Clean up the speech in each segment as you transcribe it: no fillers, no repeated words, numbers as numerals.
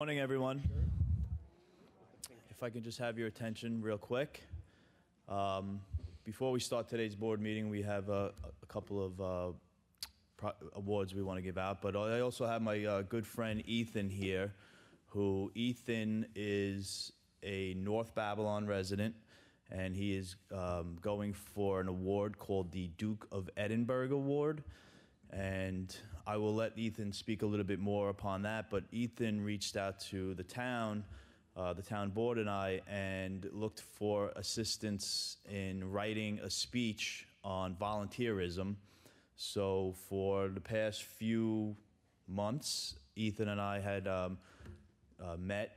Morning, everyone. If I can just have your attention real quick. Before we start today's board meeting, we have a couple of awards we want to give out, but I also have my good friend Ethan here, Ethan is a North Babylon resident, and he is going for an award called the Duke of Edinburgh Award. And I will let Ethan speak a little bit more upon that, but Ethan reached out to the town board and I, and looked for assistance in writing a speech on volunteerism. So for the past few months, Ethan and I had met,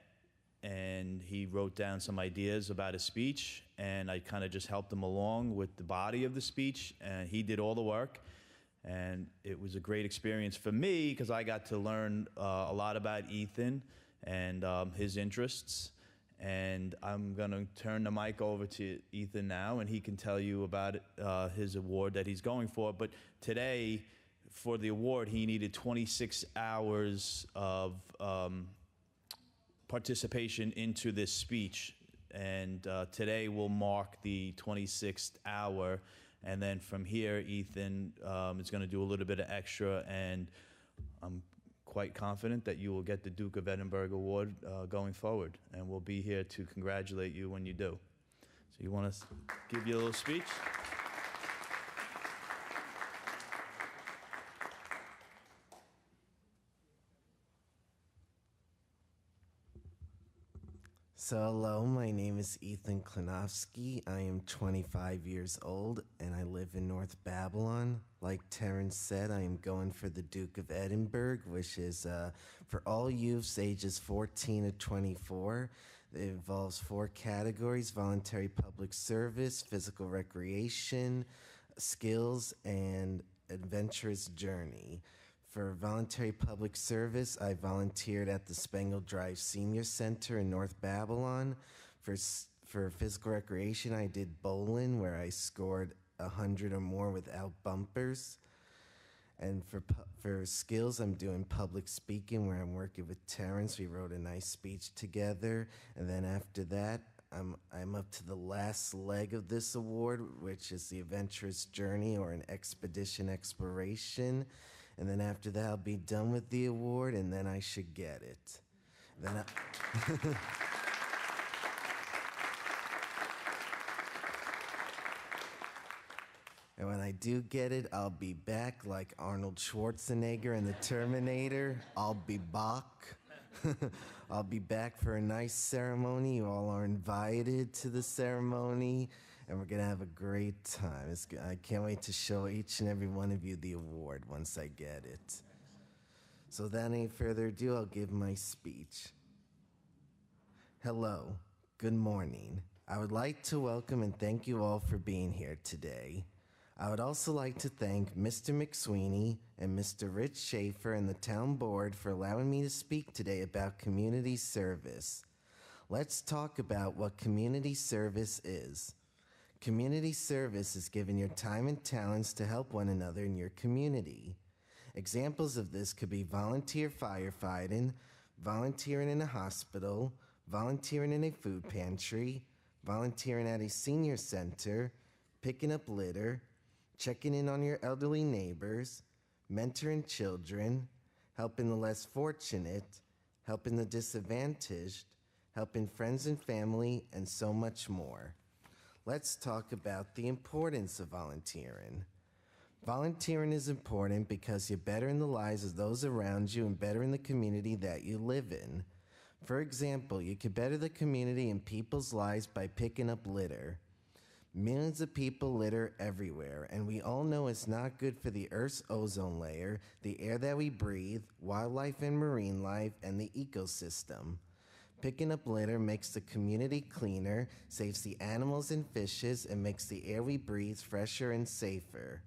and he wrote down some ideas about his speech, and I kind of just helped him along with the body of the speech, and he did all the work. And it was a great experience for me because I got to learn a lot about Ethan and his interests. And I'm going to turn the mic over to Ethan now, and he can tell you about his award that he's going for. But today, for the award, he needed 26 hours of participation into this speech. And today will mark the 26th hour. And then from here, Ethan is going to do a little bit of extra, and I'm quite confident that you will get the Duke of Edinburgh Award going forward, and we'll be here to congratulate you when you do. So you want to give you a little speech? So hello, my name is Ethan Klinowski. I am 25 years old and I live in North Babylon. Like Terrence said, I am going for the Duke of Edinburgh, which is for all youths ages 14 to 24. It involves 4 categories: voluntary public service, physical recreation, skills, and adventurous journey. For voluntary public service, I volunteered at the Spangle Drive Senior Center in North Babylon. For physical recreation, I did bowling, where I scored 100 or more without bumpers. And for skills, I'm doing public speaking, where I'm working with Terrence. We wrote a nice speech together. And then after that, I'm up to the last leg of this award, which is the adventurous journey, or an expedition exploration. And then after that, I'll be done with the award, and then I should get it. Then and when I do get it, I'll be back like Arnold Schwarzenegger in The Terminator. I'll be back. I'll be back for a nice ceremony. You all are invited to the ceremony, and we're going to have a great time. I can't wait to show each and every one of you the award once I get it. So without any further ado, I'll give my speech. Hello. Good morning. I would like to welcome and thank you all for being here today. I would also like to thank Mr. McSweeney and Mr. Rich Schaefer and the town board for allowing me to speak today about community service. Let's talk about what community service is. Community service is giving your time and talents to help one another in your community. Examples of this could be volunteer firefighting, volunteering in a hospital, volunteering in a food pantry, volunteering at a senior center, picking up litter, checking in on your elderly neighbors, mentoring children, helping the less fortunate, helping the disadvantaged, helping friends and family, and so much more. Let's talk about the importance of volunteering. Volunteering is important because you better in the lives of those around you and better in the community that you live in. For example, you could better the community and people's lives by picking up litter. Millions of people litter everywhere, and we all know it's not good for the Earth's ozone layer, the air that we breathe, wildlife and marine life, and the ecosystem. Picking up litter makes the community cleaner, saves the animals and fishes, and makes the air we breathe fresher and safer.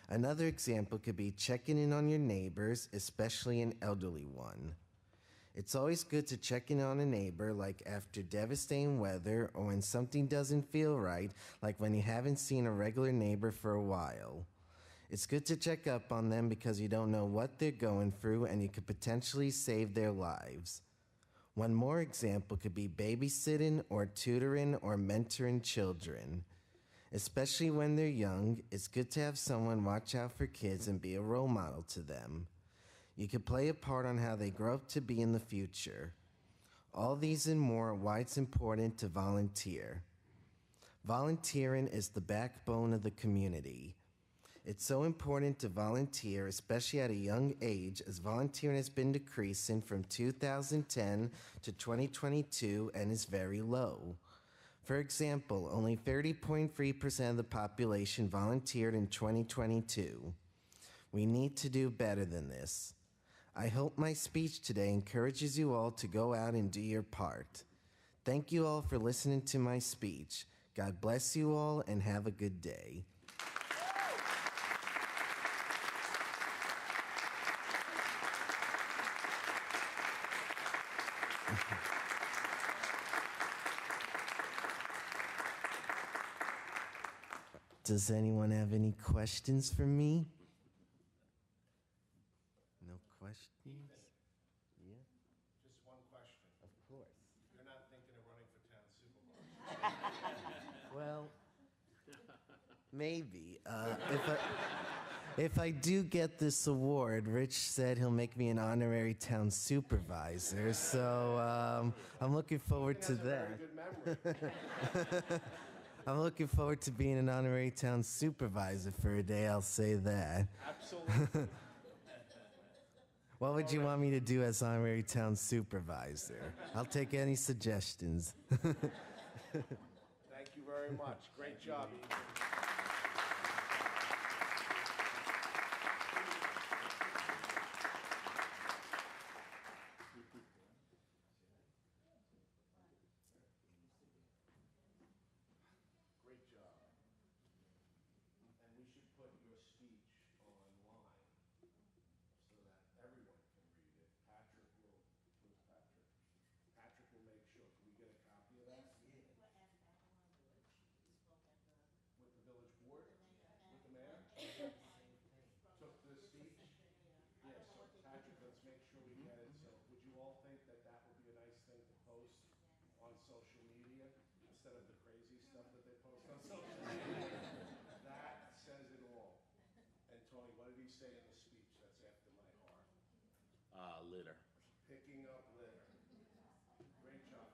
Another example could be checking in on your neighbors, especially an elderly one. It's always good to check in on a neighbor, like after devastating weather or when something doesn't feel right, like when you haven't seen a regular neighbor for a while. It's good to check up on them because you don't know what they're going through and you could potentially save their lives. One more example could be babysitting or tutoring or mentoring children. Especially when they're young, it's good to have someone watch out for kids and be a role model to them. You could play a part on how they grow up to be in the future. All these and more are why it's important to volunteer. Volunteering is the backbone of the community. It's so important to volunteer, especially at a young age, as volunteering has been decreasing from 2010 to 2022 and is very low. For example, only 30.3% of the population volunteered in 2022. We need to do better than this. I hope my speech today encourages you all to go out and do your part. Thank you all for listening to my speech. God bless you all and have a good day. Does anyone have any questions for me? No questions? Yeah, Just one question. of course. You're not thinking of running for town supervisor? Well, maybe. If I do get this award, Rich said he'll make me an honorary town supervisor, so I'm looking forward to that. Good memory. I'm looking forward to being an honorary town supervisor for a day, I'll say that. Absolutely. What would you want me to do as honorary town supervisor? I'll take any suggestions. Thank you very much. Great job, Ethan. Great job. And we should put your speech online so that everyone can read it. Patrick will, who's Patrick? Patrick will make sure. Can we get a copy of that? With the village board? With the mayor? Took the speech? Yeah, so Patrick, let's make sure we get it. So would you all think that that would be a nice thing to post on social media instead of the crazy stuff that they post on social media? That says it all. And Tony, what did he say in the speech? That's after my heart. Litter. Picking up litter. Great job.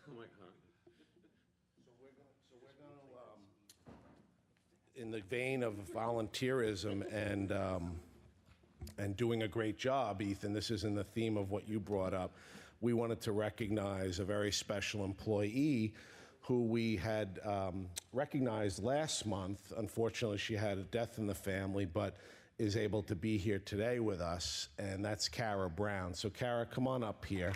Oh my God. So we're going to, in the vein of volunteerism and doing a great job, Ethan, this is in the theme of what you brought up. We wanted to recognize a very special employee who we had recognized last month. Unfortunately, she had a death in the family, but is able to be here today with us, and that's Kara Brown. So Kara, come on up here.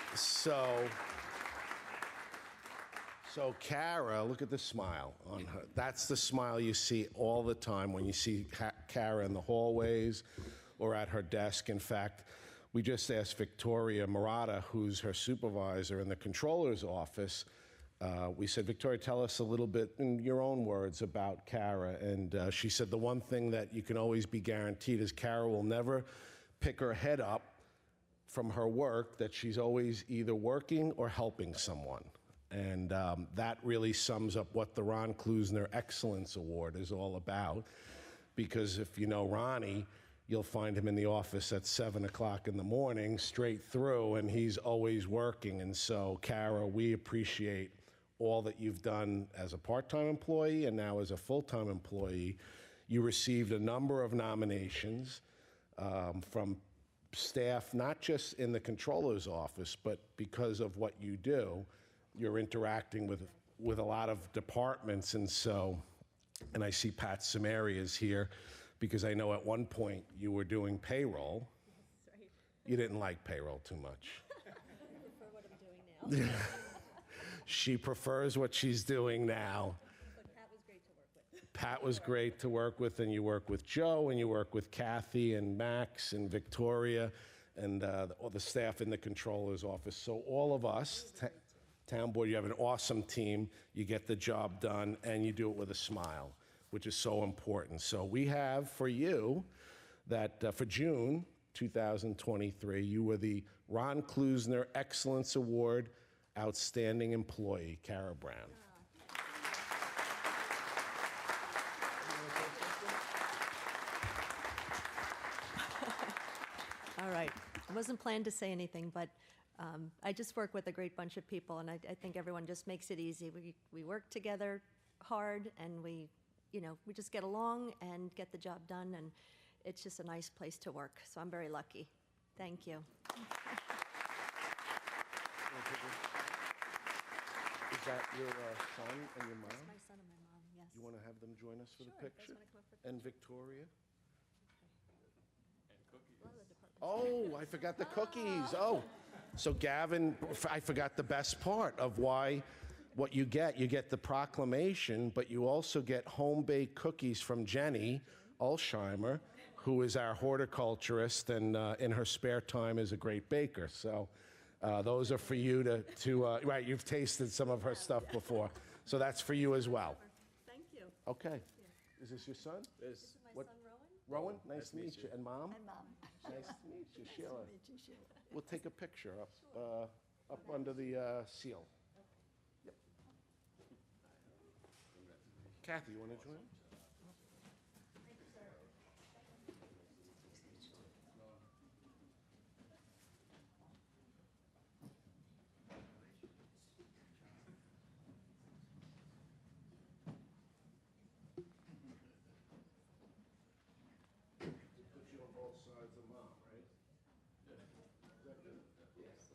So Kara, look at the smile on her. That's the smile you see all the time when you see Kara in the hallways or at her desk. In fact, we just asked Victoria Murata, who's her supervisor in the controller's office, we said, Victoria, tell us a little bit in your own words about Kara. And she said the one thing that you can always be guaranteed is Kara will never pick her head up from her work, that she's always either working or helping someone. And that really sums up what the Ron Klusner Excellence Award is all about. Because if you know Ronnie, you'll find him in the office at 7 o'clock in the morning, straight through, and he's always working. And so, Kara, we appreciate all that you've done as a part-time employee and now as a full-time employee. You received a number of nominations from staff, not just in the controller's office, but because of what you do, you're interacting with a lot of departments. And so, and I see Pat Samari is here because I know at one point you were doing payroll. That's right. You didn't like payroll too much. I prefer what I'm doing now. She prefers what she's doing now. But Pat was great to work with. Pat was great to work with, and you work with Joe, and you work with Kathy and Max and Victoria and all the staff in the controller's office. So all of us, town board, you have an awesome team, you get the job done, and you do it with a smile, which is so important. So we have for you that for June 2023, you were the Ron Klusner Excellence Award Outstanding Employee, Kara Brown. All right. I wasn't planning to say anything, but I just work with a great bunch of people, and I think everyone just makes it easy. We work together hard, and we just get along and get the job done, and it's just a nice place to work. So I'm very lucky. Thank you. Is that your son and your mom? My son and my mom, yes. You want to have them join us for the Sure, you guys picture? wanna come up for the And Victoria? A lot of the departments. Oh, I forgot the cookies. Oh, so Gavin, I forgot the best part of what you get. You get the proclamation, but you also get home-baked cookies from Jenny Ulsheimer, who is our horticulturist and in her spare time is a great baker. So those are for you right, you've tasted some of her stuff before. So that's for you as well. Thank you. Okay. Is this your son? This is my What- son, Rowan. Rowan, nice to meet you. And mom? And mom. Nice to meet you, Sheila. We'll take a picture up under the seal. Yep. Kathy, you want to join? Put you on both sides of mom, right? Is that good? Yes.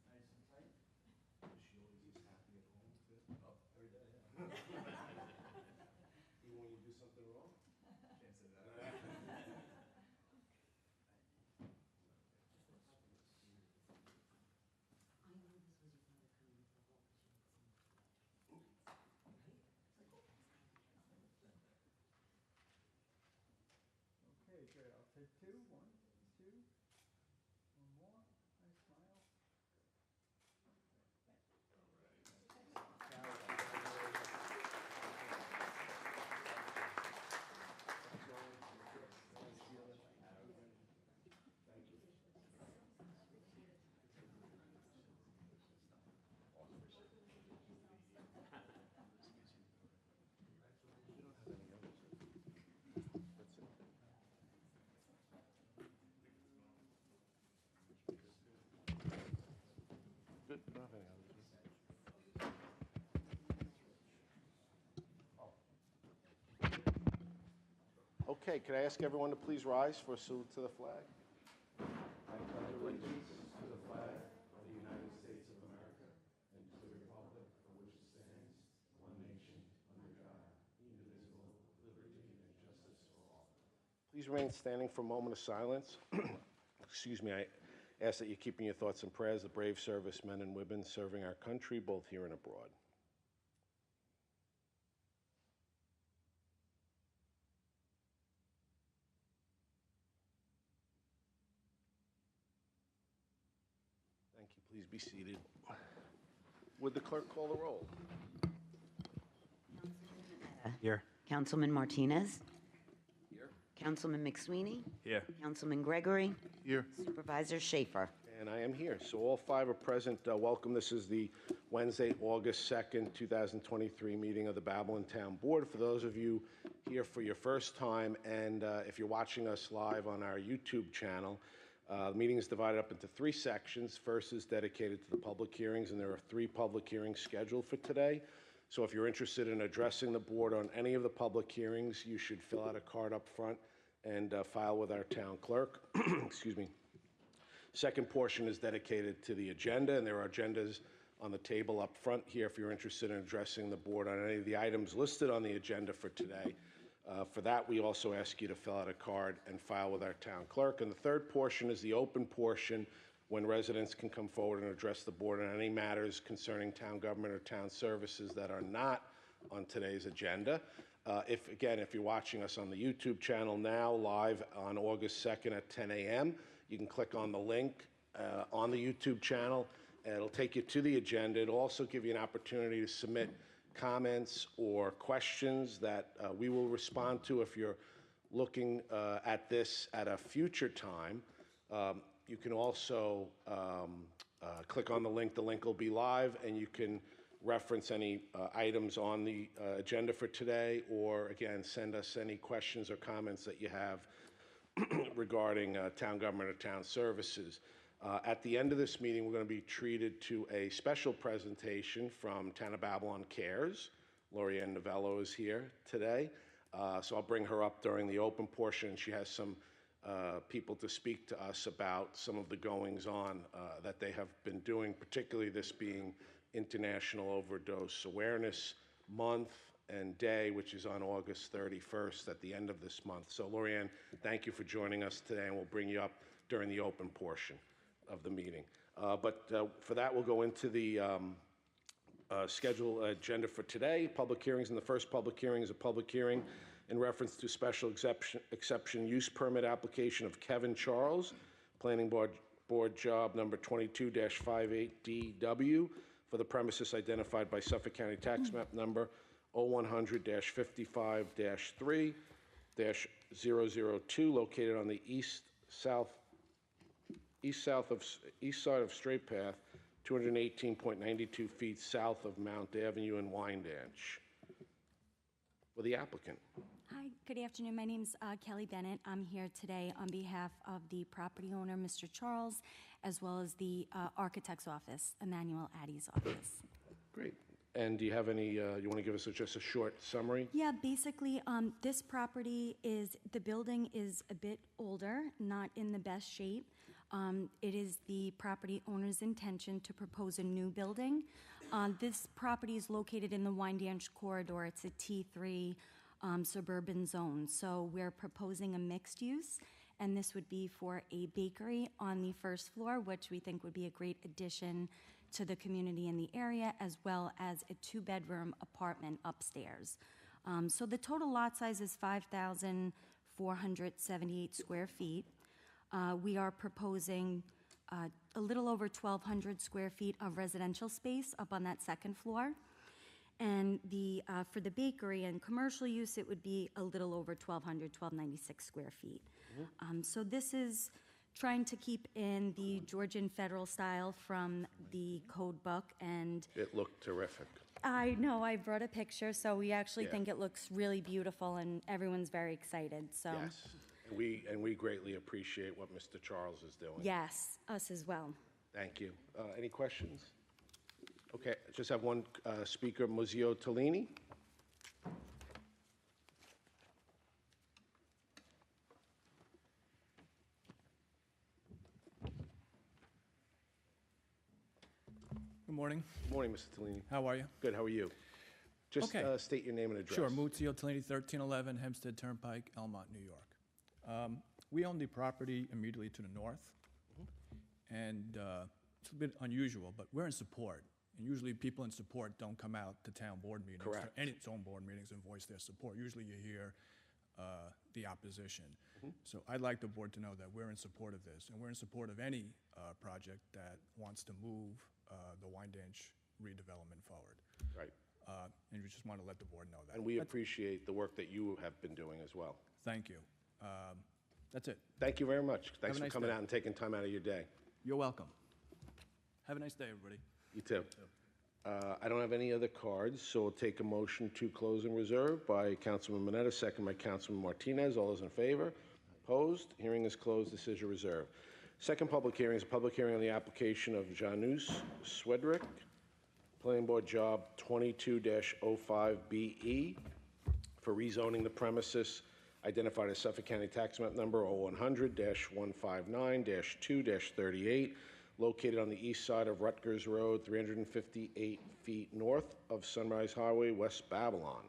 Nice and tight. Is she always as happy at home, too? Oh, every day, yeah. Even when you do something wrong? Can't say that. Okay, great. I'll take two. One, two. One more. Nice smile. Good. Don't have any others. Oh. Okay, could I ask everyone to please rise for a salute to the flag? I pledge allegiance to the flag of the United States of America and to the republic for which it stands, one nation, under God, indivisible, with liberty and justice for all. Please remain standing for a moment of silence. Excuse me, I ask that you keep in your thoughts and prayers the brave servicemen and women serving our country, both here and abroad. Thank you. Please be seated. Would the clerk call the roll? Here. Councilman Martinez? Here. Councilman McSweeney? Here. Councilman Gregory? Here. Supervisor Schaefer? And I am here. So all five are present. Welcome. This is the Wednesday, August 2nd, 2023 meeting of the Babylon Town Board. For those of you here for your first time, and if you're watching us live on our YouTube channel, the meeting is divided up into three sections. First is dedicated to the public hearings, and there are 3 public hearings scheduled for today. So if you're interested in addressing the board on any of the public hearings, you should fill out a card up front and file with our town clerk. Excuse me. Second portion is dedicated to the agenda, and there are agendas on the table up front here if you're interested in addressing the board on any of the items listed on the agenda for today. For that, we also ask you to fill out a card and file with our town clerk. And the third portion is the open portion, when residents can come forward and address the board on any matters concerning town government or town services that are not on today's agenda. If you're watching us on the YouTube channel now, live on August 2nd at 10 a.m., you can click on the link on the YouTube channel It'll take you to the agenda. It'll also give you an opportunity to submit comments or questions that we will respond to if you're looking at this at a future time. You can also click on the link. The link will be live, and you can reference any items on the agenda for today, or again, send us any questions or comments that you have regarding town government or town services. At the end of this meeting, we're going to be treated to a special presentation from Town of Babylon Cares. Lorianne Novello is here today, so I'll bring her up during the open portion. She has some people to speak to us about some of the goings-on that they have been doing, particularly this being International Overdose Awareness Month and Day, which is on August 31st at the end of this month. So, Lorianne, thank you for joining us today, and we'll bring you up during the open portion of the meeting. But for that, we'll go into the scheduled agenda for today. Public hearings, and the first public hearing is a public hearing in reference to special exception use permit application of Kevin Charles, Planning Board job number 22-58DW, for the premises identified by Suffolk County Tax Map number 0100-55-3-002, located on the east side of Straight Path, 218.92 feet south of Mount Avenue in Wyandanch. For the applicant. Hi, good afternoon. My name's Kelly Bennett. I'm here today on behalf of the property owner, Mr. Charles, as well as the architect's office, Emmanuel Addy's office. Great. And do you have any, you want to give us just a short summary? Yeah, basically, this property the building is a bit older, not in the best shape. It is the property owner's intention to propose a new building. This property is located in the Wyandanch corridor. It's a T3 suburban zone. So we're proposing a mixed use, and this would be for a bakery on the first floor, which we think would be a great addition to the community in the area, as well as a 2-bedroom apartment upstairs. So the total lot size is 5,478 square feet. We are proposing a little over 1,200 square feet of residential space up on that second floor. And for the bakery and commercial use, it would be a little over 1,200, 1,296 square feet. So this is trying to keep in the Georgian federal style from the code book, and It looked terrific. I know, I brought a picture, so we actually think it looks really beautiful, and everyone's very excited, so. Yes. And we greatly appreciate what Mr. Charles is doing. Yes, us as well. Thank you. Any questions? Okay, I just have one speaker, Muzio Tellini. Good morning. Good morning, Mr. Tellini. How are you? Good, how are you? Just Okay. state your name and address. Sure, Muzio Tellini, 1311 Hempstead Turnpike, Elmont, New York. We own the property immediately to the north, and it's a bit unusual, but we're in support. And usually people in support don't come out to town board meetings. Correct. Or any zone board meetings and voice their support. Usually you hear the opposition. So I'd like the board to know that we're in support of this, and we're in support of any project that wants to move the Wyandanch redevelopment forward. Right. And we just want to let the board know that. And we appreciate the work that you have been doing as well. Thank you. That's it. Thank you very much. Thanks a for nice coming day. out and taking time out of your day. You're welcome. Have a nice day, everybody. You too. I don't have any other cards, so we'll take a motion to close and reserve by Councilman Mineta, second by Councilman Martinez. All those in favor? Opposed? Hearing is closed. Decision reserved. Second public hearing is a public hearing on the application of Janus Swedrick, Planning Board Job 22-05BE, for rezoning the premises identified as Suffolk County Tax Map number 0100-159-2-38, located on the east side of Rutgers Road, 358 feet north of Sunrise Highway, West Babylon.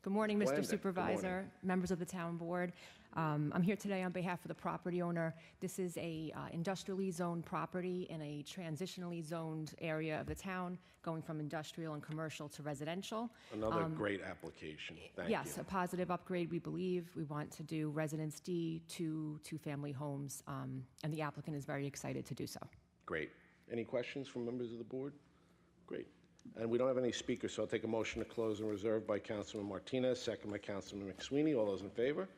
Good morning, Splendid. Mr. Good Supervisor, members of the town board. I'm here today on behalf of the property owner. This is a industrially zoned property in a transitionally zoned area of the town, going from industrial and commercial to residential. Another great application. Thank Yes, you. a positive upgrade, we believe. We want to do Residence D to two-family homes, and the applicant is very excited to do so. Great. Any questions from members of the board? Great. And we don't have any speakers, so I'll take a motion to close and reserve by Councilman Martinez, second by Councilman McSweeney. All those in favor?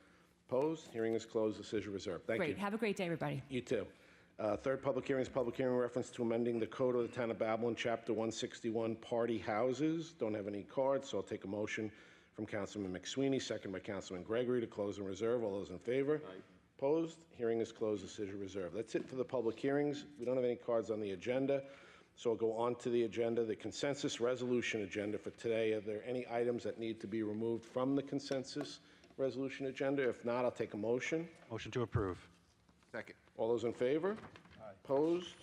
Opposed? Hearing is closed. Decision reserved. Thank you. Great. Have a great day, everybody. You too. Third public hearing is public hearing in reference to amending the code of the town of Babylon, chapter 161, party houses. Don't have any cards, so I'll take a motion from Councilman McSweeney, second by Councilman Gregory, to close and reserve. All those in favor? Opposed? Hearing is closed. Decision reserved. That's it for the public hearings. We don't have any cards on the agenda, so I'll go on to the agenda, the consensus resolution agenda for today. Are there any items that need to be removed from the consensus resolution agenda? If not, I'll take a motion. Motion to approve. Second. All those in favor? Opposed?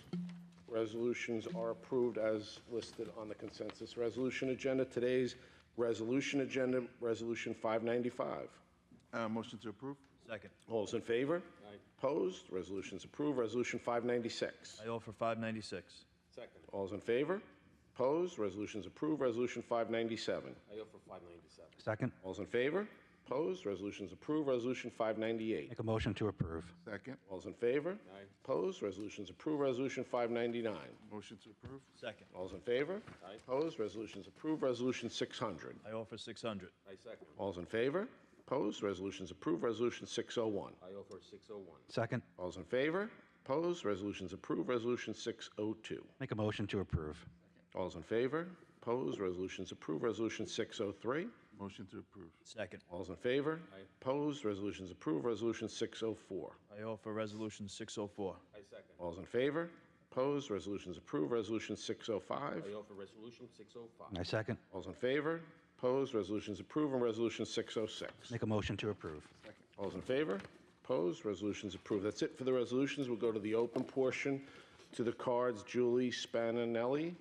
Resolutions are approved as listed on the consensus resolution agenda. Today's resolution agenda, Resolution 595. Motion to approve. Second. All those in favor? Opposed? Resolutions approved. Resolution 596. I offer 596. Second. All those in favor? Opposed? Resolutions approved. Resolution 597. I offer 597. Second. All those in favor? Opposed? Resolutions approved. Resolution 598. Make a motion to approve. Second. All those in favor? Opposed? Resolutions approved. Resolution 599. Motion to approve. Second. All those in favor? Opposed? Resolutions approved. Resolution 600. I offer 600. I second. All those in favor? Opposed? Resolutions approved. Resolution 601. I offer 601. Second. All those in favor? Opposed? Resolutions approved. Resolution 602. Make a motion to approve. All those in favor? Opposed? Resolutions approved. Resolution 603. Motion to approve. Second. All those in favor? Opposed? Resolutions approved. Resolution 604. I offer resolution 604. I second. All those in favor? Opposed? Resolutions approved. Resolution 605. I offer resolution 605. I second. All those in favor? Opposed? Resolutions approved. And resolution 606. Make a motion to approve. All those in favor? Opposed? Resolutions approved. That's it for the resolutions. We'll go to the open portion. To the cards, Julie Spanarelli.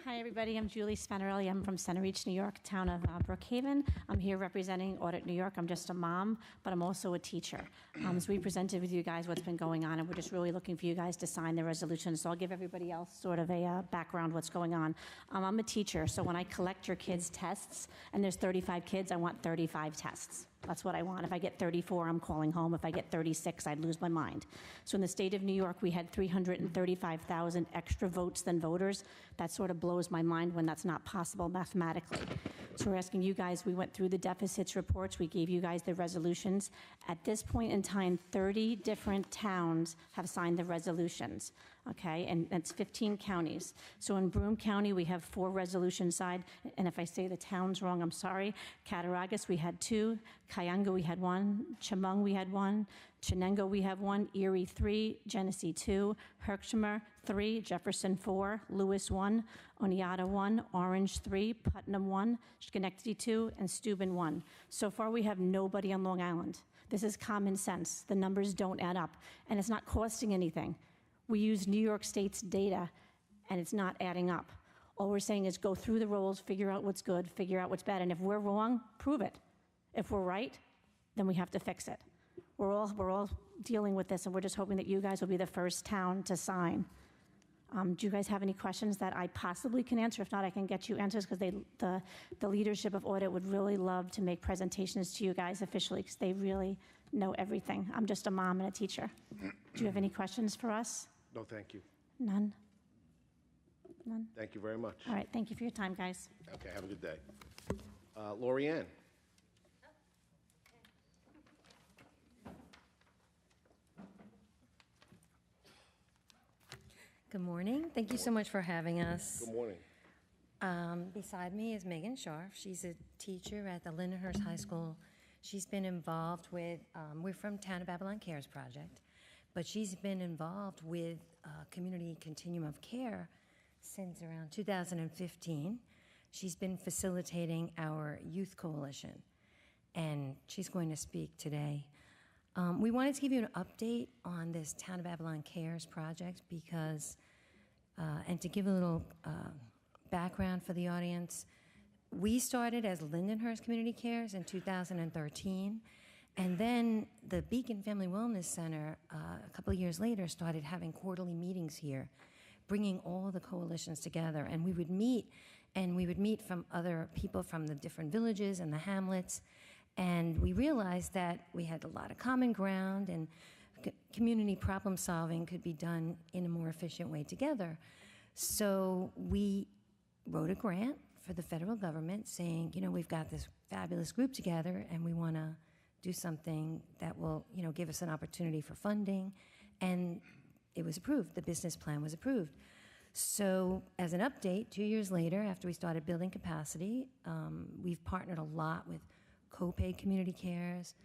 Hi, everybody. I'm Julie Spanarelli. I'm from Center Reach, New York, town of Brookhaven. I'm here representing Audit New York. I'm just a mom, but I'm also a teacher. So we presented with you guys what's been going on, and we're just really looking for you guys to sign the resolution. So I'll give everybody else sort of a background what's going on. I'm a teacher, so when I collect your kids' tests, and there's 35 kids, I want 35 tests. That's what I want. If I get 34, I'm calling home. If I get 36, I'd lose my mind. So in the state of New York, we had 335,000 extra votes than voters. That sort of blows my mind when that's not possible mathematically. So we're asking you guys, we went through the deficits reports. We gave you guys the resolutions. At this point in time, 30 different towns have signed the resolutions. Okay, and that's 15 counties. So in Broome County, we have 4 resolutions signed, and if I say the towns wrong, I'm sorry. Cattaraugus, we had 2. Cayuga, we had 1. Chemung, we had 1. Chenango, we have 1. Erie, 3. Genesee, 2. Herkimer, 3. Jefferson, 4. Lewis, 1. Oneida, 1. Orange, 3. Putnam, 1. Schenectady, 2. And Steuben, 1. So far, we have nobody on Long Island. This is common sense. The numbers don't add up, and it's not costing anything. We use New York State's data, and it's not adding up. All we're saying is go through the rolls, figure out what's good, figure out what's bad, and if we're wrong, prove it. If we're right, then we have to fix it. We're all dealing with this, and we're just hoping that you guys will be the first town to sign. Do you guys have any questions that I possibly can answer? If not, I can get you answers, because the leadership of Audit would really love to make presentations to you guys officially, because they really know everything. I'm just a mom and a teacher. Do you have any questions for us? No, thank you. None? None? Thank you very much. All right, thank you for your time, guys. Okay, have a good day. Lori Ann. Good morning. Thank you so much for having us. Good morning. Beside me is Megan Scharf. She's a teacher at the Lindenhurst High School. She's been involved with, we're from Town of Babylon Cares Project, but she's been involved with Community Continuum of Care since around 2015. She's been facilitating our youth coalition, and she's going to speak today. We wanted to give you an update on this Town of Babylon Cares project because, and to give a little background for the audience, we started as Lindenhurst Community Cares in 2013, and then the Beacon Family Wellness Center, a couple of years later, started having quarterly meetings here, bringing all the coalitions together. And we would meet from other people from the different villages and the hamlets. And we realized that we had a lot of common ground and community problem solving could be done in a more efficient way together. So we wrote a grant for the federal government saying, you know, we've got this fabulous group together and we want to do something that will, you know, give us an opportunity for funding. And it was approved. The business plan was approved. So as an update, 2 years later, after we started building capacity, we've partnered a lot with Copay Community Cares,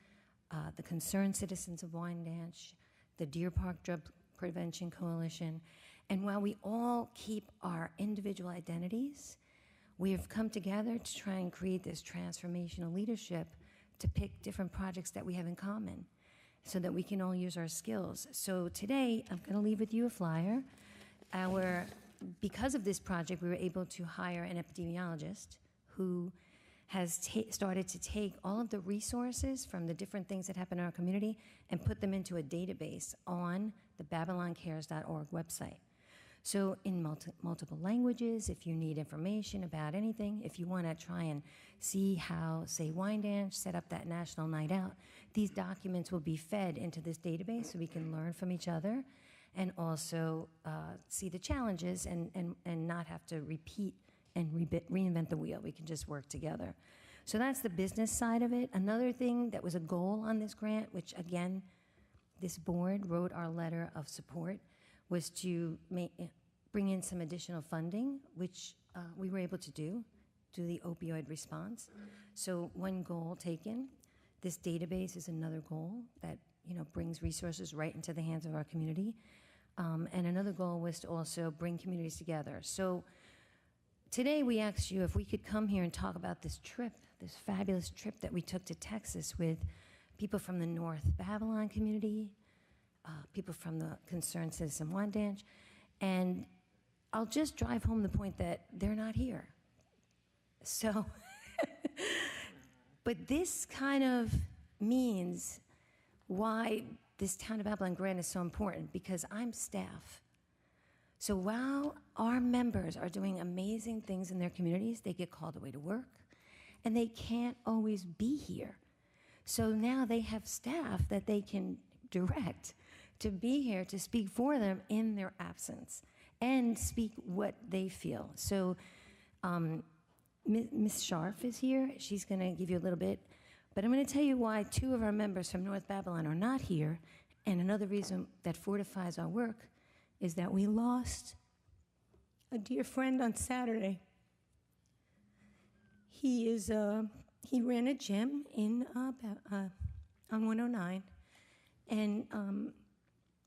the Concerned Citizens of Wyandanch, the Deer Park Drug Prevention Coalition. And while we all keep our individual identities, we have come together to try and create this transformational leadership to pick different projects that we have in common so that we can all use our skills. So today, I'm going to leave with you a flyer. Because of this project, we were able to hire an epidemiologist who has started to take all of the resources from the different things that happen in our community and put them into a database on the BabylonCares.org website. So in multiple languages, if you need information about anything, if you want to try and see how, say, Wyandanch set up that national night out, these documents will be fed into this database so we can learn from each other and also see the challenges and not have to repeat and reinvent the wheel. We can just work together. So that's the business side of it. Another thing that was a goal on this grant, which again, this board wrote our letter of support, was to bring in some additional funding, which we were able to do the opioid response. So one goal taken. This database is another goal that, you know, brings resources right into the hands of our community. And another goal was to also bring communities together. So today we asked you if we could come here and talk about this trip, this fabulous trip that we took to Texas with people from the North Babylon community, people from the Concerned Citizen Wyandanch, and I'll just drive home the point that they're not here. So, but this kind of means why this Town of Babylon grant is so important, because I'm staff. So while our members are doing amazing things in their communities, they get called away to work, and they can't always be here. So now they have staff that they can direct to be here to speak for them in their absence and speak what they feel. So Ms. Scharf is here. She's going to give you a little bit. But I'm going to tell you why 2 of our members from North Babylon are not here. And another reason that fortifies our work is that we lost a dear friend on Saturday. He ran a gym on 109. And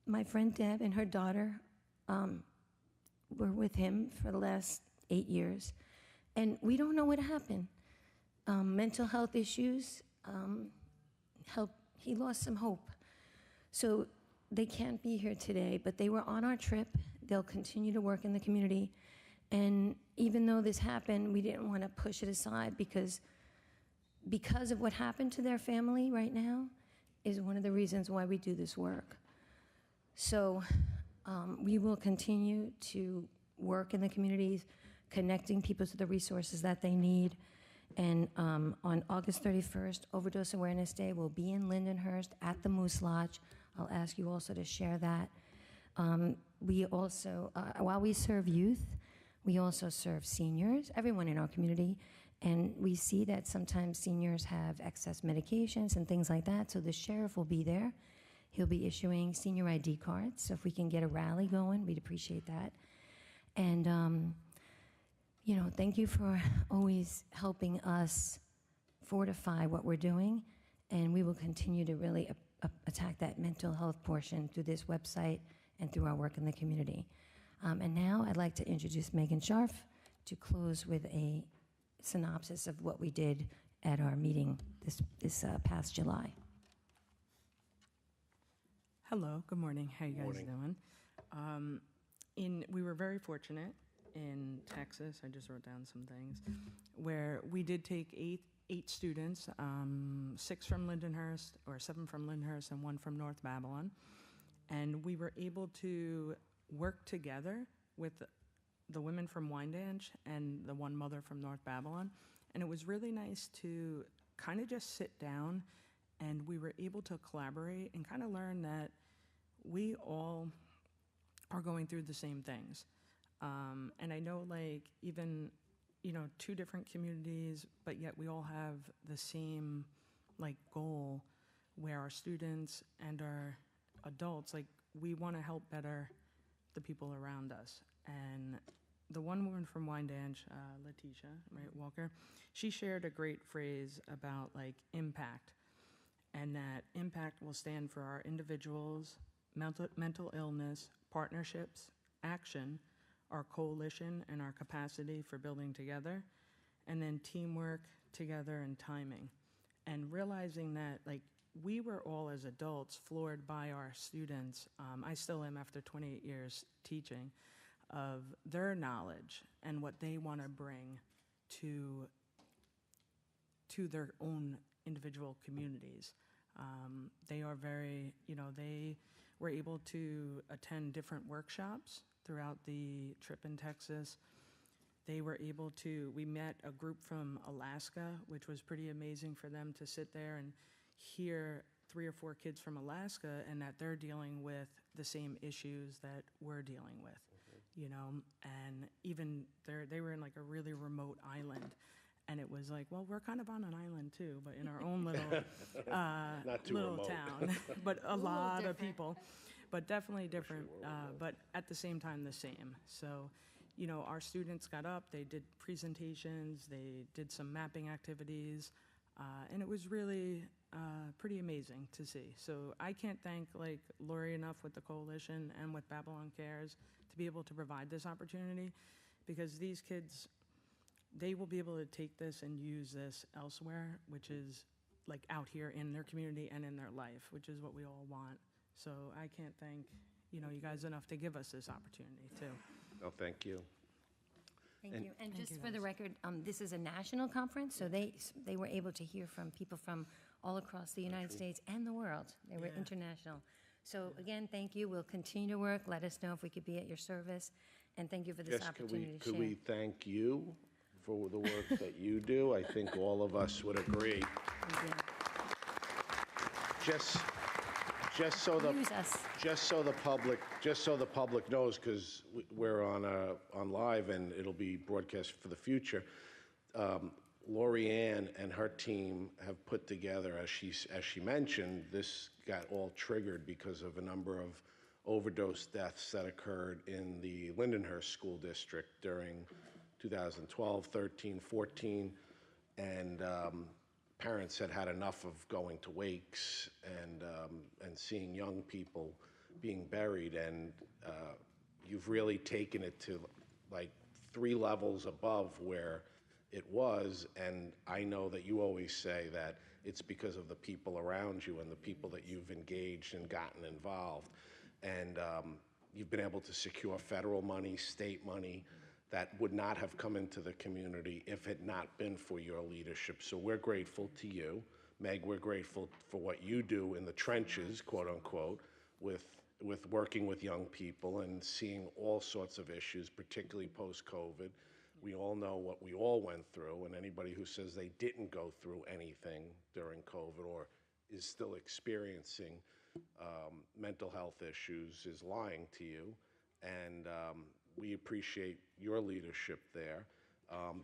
my friend Deb and her daughter were with him for the last 8 years. And we don't know what happened. Mental health issues, he lost some hope. So they can't be here today, but they were on our trip. They'll continue to work in the community. And even though this happened, we didn't want to push it aside because of what happened to their family right now is one of the reasons why we do this work. So we will continue to work in the communities, connecting people to the resources that they need. And on August 31st, Overdose Awareness Day will be in Lindenhurst at the Moose Lodge. I'll ask you also to share that. We also, while we serve youth, we also serve seniors, everyone in our community. And we see that sometimes seniors have excess medications and things like that, so the sheriff will be there. He'll be issuing senior ID cards, so if we can get a rally going, we'd appreciate that. And, you know, thank you for always helping us fortify what we're doing, and we will continue to really attack that mental health portion through this website and through our work in the community. And now I'd like to introduce Megan Scharf to close with a synopsis of what we did at our meeting this past July. Hello, good morning. How you guys Morning. doing? We were very fortunate in Texas. I just wrote down some things where we did take eight students, 6 from Lindenhurst, or 7 from Lindenhurst, and 1 from North Babylon, and we were able to work together with the women from Wyandanch and the one mother from North Babylon, and it was really nice to kind of just sit down, and we were able to collaborate and kind of learn that we all are going through the same things. And I know, like, even, you know, two different communities, but yet we all have the same, like, goal where our students and our adults, like, we want to help better the people around us. And the one woman from Wyandanch, Letitia, right, Walker, she shared a great phrase about, like, impact, and that impact will stand for our individuals, mental illness, partnerships, action, our coalition, and our capacity for building together, and then teamwork, together, and timing. And realizing that, like, we were all as adults floored by our students, I still am after 28 years teaching, of their knowledge and what they want to bring to their own individual communities. They are very, you know, they were able to attend different workshops throughout the trip in Texas. They were able to, we met a group from Alaska, which was pretty amazing for them to sit there and hear 3 or 4 kids from Alaska, and that they're dealing with the same issues that we're dealing with, you know, and even they were in like a really remote island. And it was like, well, we're kind of on an island too, but in our own little, Not too little remote. town, but a lot of people, but definitely different, but at the same time the same. So, you know, our students got up, they did presentations, they did some mapping activities, and it was really pretty amazing to see. So I can't thank like Lori enough with the coalition and with Babylon Cares to be able to provide this opportunity, because these kids, they will be able to take this and use this elsewhere, which is like out here in their community and in their life, which is what we all want. So I can't thank, you know, you guys enough to give us this opportunity too. No, thank you. Thank And- you. And Thank just you, for the guys. record, this is a national conference, so they were able to hear from people from all across the United States and the world. They were Yeah. international. So again, thank you. We'll continue to work. Let us know if we could be at your service. And thank you for this Jess, opportunity to could share. we thank you for the work that you do? I think all of us would agree. Thank you. Just so the Use us. just so the public knows, because we're on live and it'll be broadcast for the future. Lori Ann and her team have put together, as she mentioned, this got all triggered because of a number of overdose deaths that occurred in the Lindenhurst School District during 2012, 13, 14, and parents had had enough of going to wakes and seeing young people being buried, and you've really taken it to like 3 levels above where it was. And I know that you always say that it's because of the people around you and the people that you've engaged and gotten involved, and you've been able to secure federal money, state money, that would not have come into the community if it had not been for your leadership. So we're grateful to you. Meg, we're grateful for what you do in the trenches, quote unquote, with working with young people and seeing all sorts of issues, particularly post-COVID. We all know what we all went through, and anybody who says they didn't go through anything during COVID or is still experiencing mental health issues is lying to you. And we appreciate your leadership there.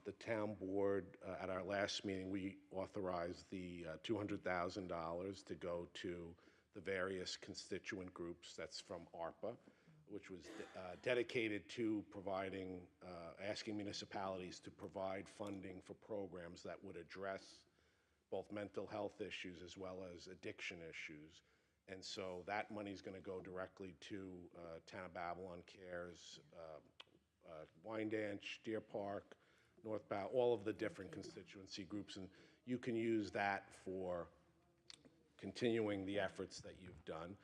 The town board, at our last meeting, we authorized the $200,000 to go to the various constituent groups. That's from ARPA, which was dedicated to providing, asking municipalities to provide funding for programs that would address both mental health issues as well as addiction issues. And so that money is going to go directly to Town of Babylon Cares, Wyandanch, Deer Park, North Bow, all of the different constituency groups. And you can use that for continuing the efforts that you've done.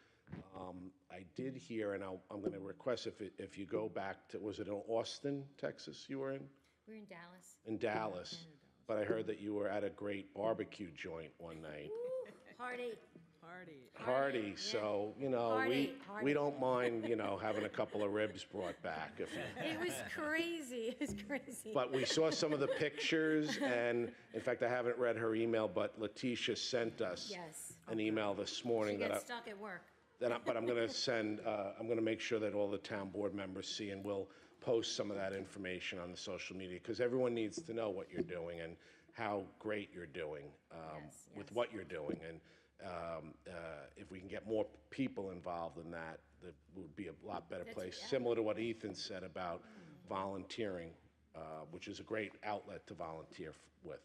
I did hear, and I'm going to request if you go back to, was it in Austin, Texas you were in? We're in Dallas. In Dallas. But I heard that you were at a great barbecue joint one night. Party. Party, so, you know, Party. we don't mind, you know, having a couple of ribs brought back. It was crazy. It was crazy. But we saw some of the pictures, and in fact, I haven't read her email, but Letitia sent us Yes. an email this morning She gets stuck at work. But I'm going to send, I'm going to make sure that all the town board members see, and we'll post some of that information on the social media, because everyone needs to know what you're doing and how great you're doing with what you're doing. And if we can get more people involved in that, that would be a lot better place. Similar to what Ethan said about volunteering, which is a great outlet to volunteer with.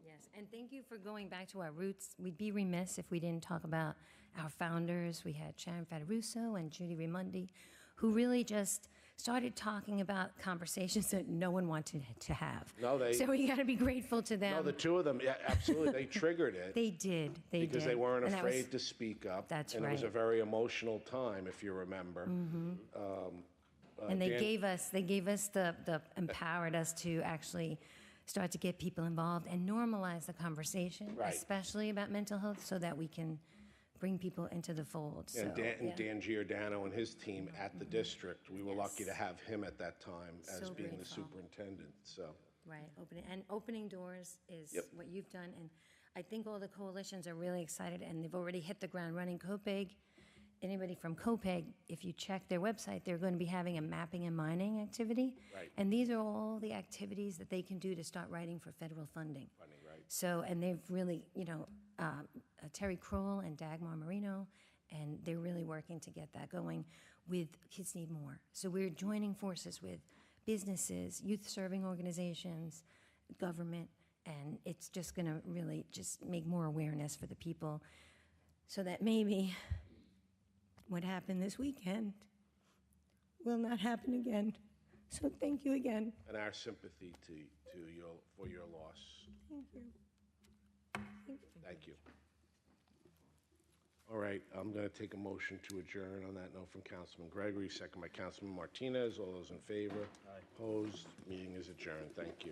Yes, and thank you for going back to our roots. We'd be remiss if we didn't talk about our founders. We had Sharon Fataruso and Judy Raimondi, who really just started talking about conversations that no one wanted to have. No, so we got to be grateful to them. No, the two of them, yeah, absolutely, they triggered it. They did. Because they weren't And that was- afraid to speak up. That's And it was a right. very emotional time, if you remember. And they Dan- gave us the empowered us to actually start to get people involved and normalize the conversation, Right. especially about mental health, so that we can bring people into the fold. So, And Dan, yeah. Dan Giordano and his team at the district, we were lucky to have him at that time as So being the grateful. superintendent, so. Right, opening doors is Yep. what you've done, and I think all the coalitions are really excited, and they've already hit the ground running. COPEG, anybody from COPEG, if you check their website, they're going to be having a mapping and mining activity. Right. And these are all the activities that they can do to start writing for federal funding. So, and they've really, Terry Kroll and Dagmar Marino, and they're really working to get that going with Kids Need More. So we're joining forces with businesses, youth-serving organizations, government, and it's just going to really just make more awareness for the people so that maybe what happened this weekend will not happen again. So thank you again. And our sympathy for your loss. Thank you. Thank you. All right, I'm going to take a motion to adjourn on that note from Councilman Gregory, second by Councilman Martinez. All those in favor? Aye. Opposed? Meeting is adjourned. Thank you.